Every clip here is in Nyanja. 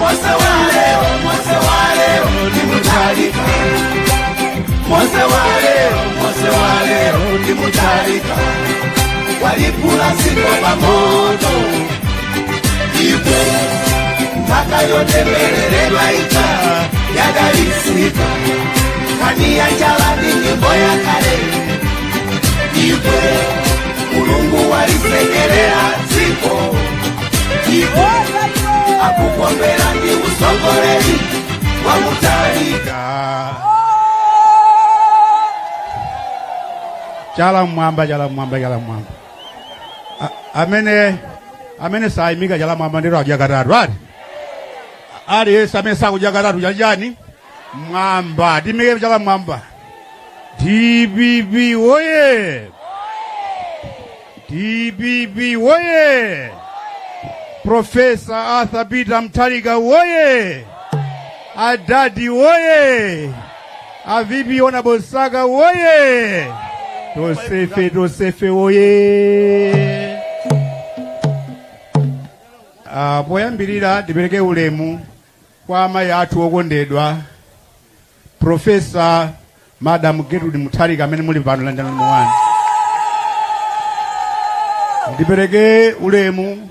Mose waleo ni Mutarika. Mose waleo ni Mutarika. Walipula siko pamoto. Iwe mpaka yote melelelwa ita yadalisika. Kani ya jalani nyimbo ya kale. Iwe Mulungu walisekelea siko. Iwe akukombera ndi usongoleli wa Mutarika. Jala mwamba. Amene saimika jala mwamba ndiro ajagaratu ati. Ali yesa mesa kujagaratu jajani. Mwamba, dimike jala mwamba. DPP oye. DPP oye. Professor Arthur Peter Mutarika oye. Adadi oye. Avibi Onabosaka oye. Tosefe oye. Poyambirira ndipereke ulemu kwa amayi athu okondedwa Professor Madam Gertrude Mutarika amene muli pano landani mwanu. Ndipereke ulemu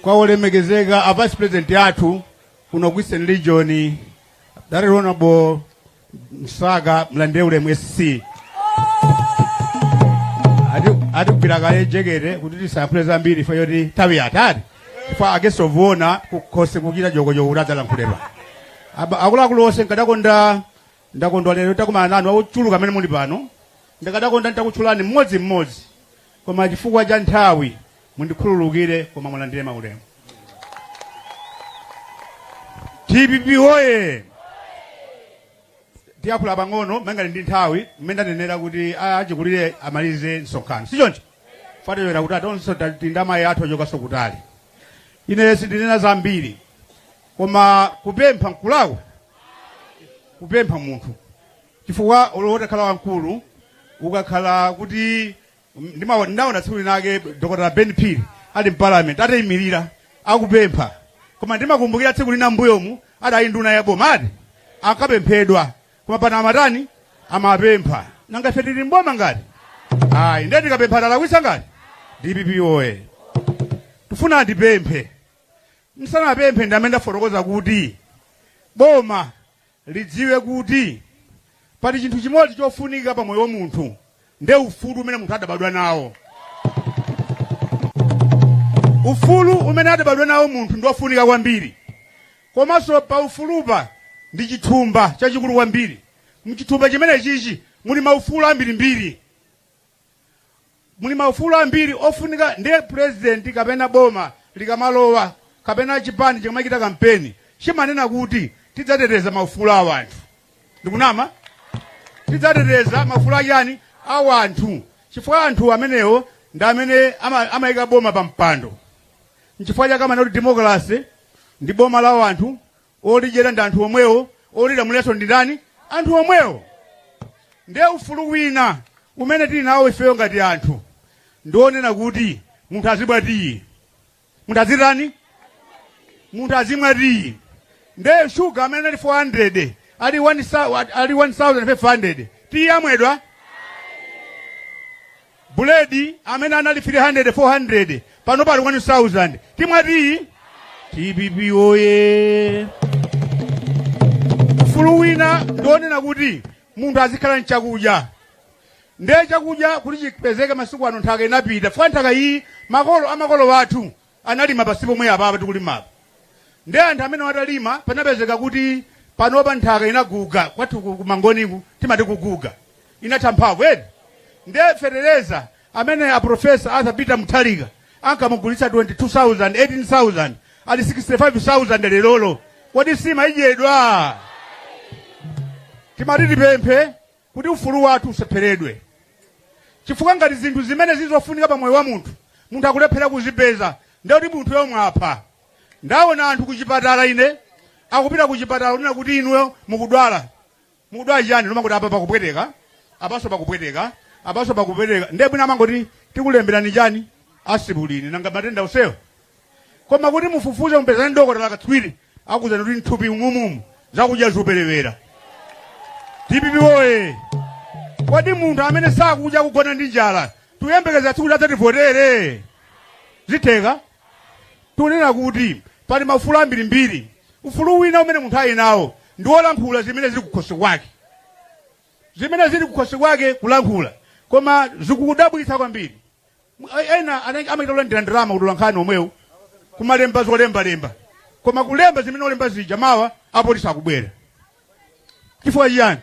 kwa olemekezeka Vice President athu kuno ku Eastern Region That Honorable Msaga mlande ulemu SC. Adi kupiraka ejegere kuti sampuleza mbiri fa yoti tawi atati fa ageso vona kukose kukira jogo uradala nkulelwa akulu ose ndakondwa lero takumana nanu ochuluka amene muli pano ndakadakonda ntakutchulani mmodzi koma chifukwa cha nthawi mundikhululukire koma mulandire maulemu. DPP oye. Tiakula pang'ono menga ndi nthawi mmene ndanenera kuti achikulire amalize msonkhano sichoncho fatewera kuti atonso tindama yathu achoka sokutali. Ine sindinena zambiri koma kupempha mkulawo kupempha munthu chifukwa olowota wankulu ukakhala kuti ndaona tsiku linake Dr. Ben Phiri ali mparliament atayimirira akupempha koma ndimakumbukira tsiku lina mbuyomu adayi nduna ya boma ati akapemphedwa koma pana amatani amapempha nanga ife tili mboma ngati ayi ndeti kapempha talakwisa ngati DPP oye. Tufuna ndipemphe msanapemphe ndamenda fotokoza kuti boma lidziwe kuti pali chinthu chimodzi chofunika pa moyo wa munthu nde ufulu umene munthu adabadwa nawo. Ufulu umene adabadwa nawo munthu ndofunika kwambiri komanso pa ufulupa ndi chithumba chachikulu kwambiri. Mchithumba chimene chichi muli maufulu ambirimbiri. Muli maufulu ambiri ofunika ndiye president kapena boma likamalowa kapena chipani chikamachita kampeni chimanena kuti tidzateteza maufulu a wanthu. Ndikunama? Tidzateteza maufulu achani a wanthu. Chifukwa anthu amenewo ndi amene amayika boma pa mpando. Nchifukwa chake amanena kuti democracy ndi boma la wanthu olijera ndi anthu omwewo olira muleso ndi ndani anthu omwewo. Ndiye ufulu wina umene tili nawo ifeyo ngati anthu ndionena kuti munthu azibwatiyi munthu azirani munthu azimwatiyi. Ndiye sugar amene ali 400 ali 1500 tiyamwedwa. Buledi amene anali 300 400 pano pali 1000 timwatiyi. DPP oye. Ufulu wina ndionena kuti munthu azikhala nchakudya. Ndiye chakudya kuti chipezeke masiku ano nthaka inapita. Fwa nthaka iyi amakolo wathu analima pasipo mwe apa tikulimapa. Ndiye anthu amene watalima panapezeka kuti panopa nthaka inaguga kwathu kumangoniku timati kuguga inatha mphamvu edi. Ndiye fereleza amene a Professor Arthur Peter Mutarika ankamugulitsa 22,000 18,000 ali 65,000 lelolo. Kodi sima idyedwa? Timati tipemphe kuti ufulu wathu usapheredwe. Chifukwa ngati zinthu zimene zizofunika pa moyo wa munthu akulephera kuzipeza ndiye kuti munthu yomwe apha. Ndaona anthu kuchipatala ine akupita kuchipatala unena kuti inuyo mukudwala chani loma kuti apa pakupweteka apaso pakupweteka apaso pakupweteka. Ndiye bwina amangoti tikulemberani chani asibulini nanga matenda usewo koma kuti mufufuze mpeza ndokotala katswiri akuza kuti nthupi ngumumu zakudya zoperewera. DPP oye, kodi munthu amene sakudya kugona ndi njala tuyembekeza tsiku adzativotere zitheka? Tunena kuti pali maufulu ambirimbiri. Ufulu wina umene munthu ali nawo ndi wolankhula zimene zili kukhosi kwake, zimene zili kukhosi kwake kulankhula, koma zikudabwitsa kwambiri. Ena amaita kulandira ndalama kuti ulankhani omwewu kumalemba zolembalemba, koma kulemba zimene olemba zija mawa apolisi akubwera. Chifukwa chiyani?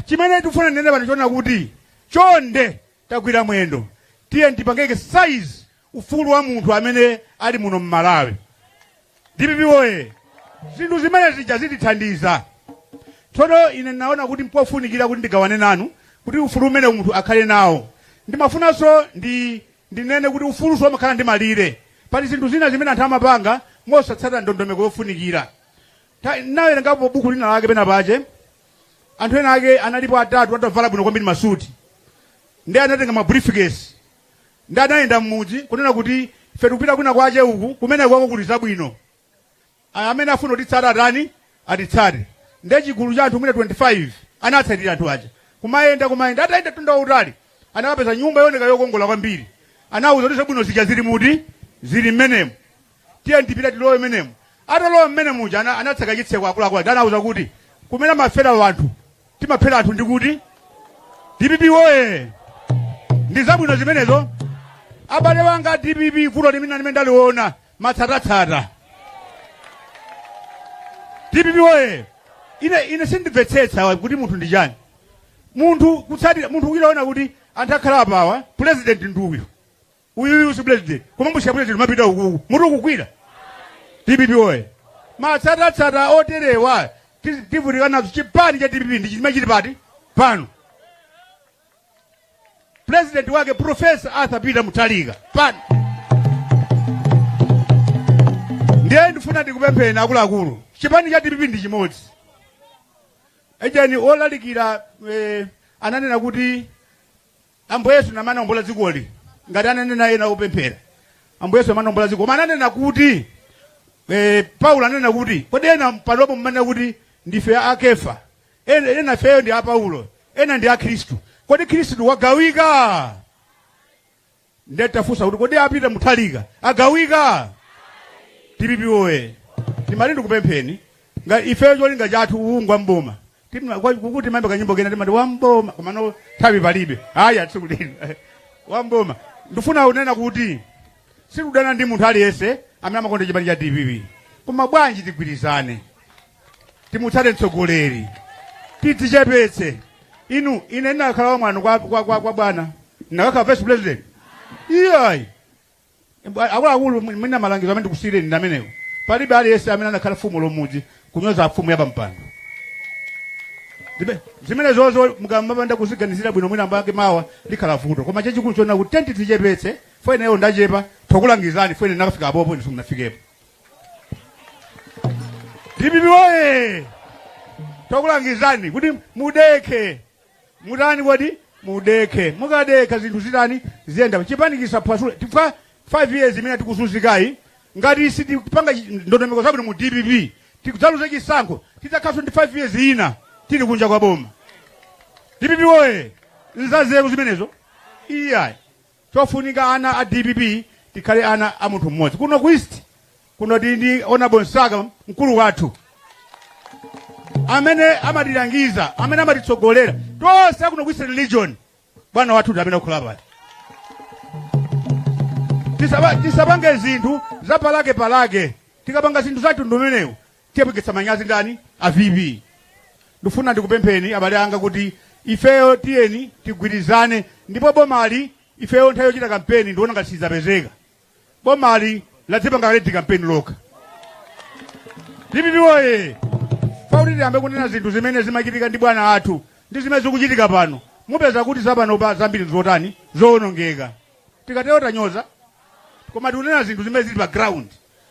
Chimene tifuna nene pano chona kuti chonde tagwira mwendo tiye ndipangeke size ufulu wa munthu amene ali muno m'Malawi. DPP oye, zinthu zimene zija zitithandiza. Tsono ine naona kuti mpofunikira kuti ndigawane nanu kuti ufulu umene munthu akhale nawo. Ndimafunanso ndinene kuti ufulu somakhala ndi malire. Pali zinthu zina zimene anthu amapanga mosatsata ndondomeko yofunikira. Nawe ngapo buku lina lake pena pache, anthu ena ake analipo atatu atavala bwino kwambiri masuti, ndi anatenga mabriefcase, ndi anayenda m'mudzi kunena kuti ife tikupita kwina kwache uku kumene kwako kuli zabwino, amene afuna kutitsata atani atitsate. Ndi chigulu cha anthu mwina 25 anatsatira anthu aja kumayenda atayenda tunda utali anakapeza nyumba yoneka yokongola kwambiri. Anawuza kuti zabwino zija zili muti zili mmenemo, tiye ndipita tilowe mmenemo. Atalowa mmenemo uja anatsaka chitseko akuluakulu, anawuza kuti kumene mafera wanthu timaphera anthu ndi kuti DPP oye, ndi zabwino zimenezo. Abale wanga DPP vuto limene ndaliona matsatatsata. DPP oye, ine sindimvetsetsa kuti munthu ndi chani. Munthu kutsatira munthu uyiona kuti anthu akhala apawa president ndi uyu si president, koma mbushika president mapita uku munthu ukukwira. DPP oye, matsatatsata oterewa tivutika nazo. Chipani cha DPP ndi chimene chili pati pano. President wake Professor Arthur Peter Mutharika pano. Ndiye ndifuna ndikupempheni akuluakulu, chipani cha DPP ndi chimodzi. Ejani olalikira ananena kuti Ambo Yesu namana ombola dzikoli ngati ananena ena opemphera. Ambo Yesu amana ombola dzikoli, koma ananena kuti Paulo ananena kuti kodi ena panopo mmana kuti ndife akefa, ena feyo ndi a Paulo, ena ndi a Khristu. Kodi Khristu wagawika? Ndetafusa kuti kodi apita Mutharika agawika? DPP oye, timali ndikupempheni ngati ifeyo cholinga chathu uungwa mboma kukuti mayimba kanyimbo kena timati wamboma komano thawi palibe. Haya tsiku lino wamboma ndifuna unena kuti sikudana ndi munthu aliyense amene amakonda chipani cha DPP, koma bwanji tigwirizane timutsate mtsogoleri tidzichepetse. Ine ndinakhala wamwano kwa bwana ndinakhala vice president iyayi akuluakulu mwina malangizo amene ndikusiyireni ndamenewo. Palibe aliyense amene anakhala fumu lomudzi kunyoza fumu ya pampando. Zimene zozo mukambapanda kuziganizira bwino mwina mbake mawa likhala vuto, koma chachikulu chona kuti tenti tichepetse. Fene yo ndachepa tokulangizani fene nakafika apopo ndiso mnafikepo. DPP oye, tokulangizani kuti mudeke mutani kodi mudeke, mukadeka zinthu zitani ziyenda chipanikisa pasule. Tifika 5 years imene tikuzunzikayi ngati sitipanga ndondomeko zabwino mu DPP tikudzaluza chisankho tidzakhala 25 years ina tili kunja kwa boma. DPP oye, nzazeru zimenezo iyayi. Tofunika ana a DPP tikhale ana a munthu mmodzi. Kuno kwist kuno ndi ona bonsaka mkulu wathu amene amatilangiza, amene amatitsogolera tonse kuno kwist religion bwana wathu amene akukhala pali. Tisapange zinthu za palake tikapanga zinthu zathu ndomenewo tiyapikitsa manyazi ndani a VP. Ndifuna ndikupempheni abale anga kuti ifeyo tiyeni tigwirizane, ndipo bomali ifeyo nthawi yochita kampeni ndiona ngati sizapezeka. Bomali lazipanga ngati kampeni loka. DPP oye, fauliti ambe kunena zinthu zimene zimachitika ndi bwana athu ndi zimene zikuchitika pano. Mupeza kuti zapano pa zambiri zotani zoonongeka. Tikatero tanyoza, koma tikunena zinthu zimene zili pa ground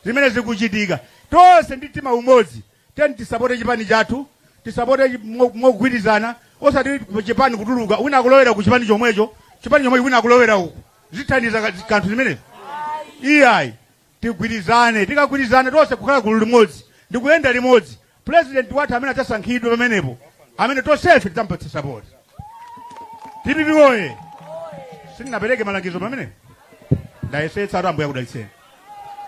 zimene zikuchitika. Tonse ndi mtima umodzi tiyeni tisapote chipani chathu, tisapote mogwirizana. Osati chipani kutuluka wina akulowera ku chipani chomwecho, chipani chomwecho wina akulowera uku zithandiza kanthu zimenezi iyayi tigwirizane tikagwirizane tonse kukhala gulu limodzi ndikuyenda limodzi president wathu amene atasankhidwa pamenepo amene tonsefe tidzampatsa support. DPP oye sinapereke malangizo pamenepo ndayesetsa atu ambuya kudalitseni.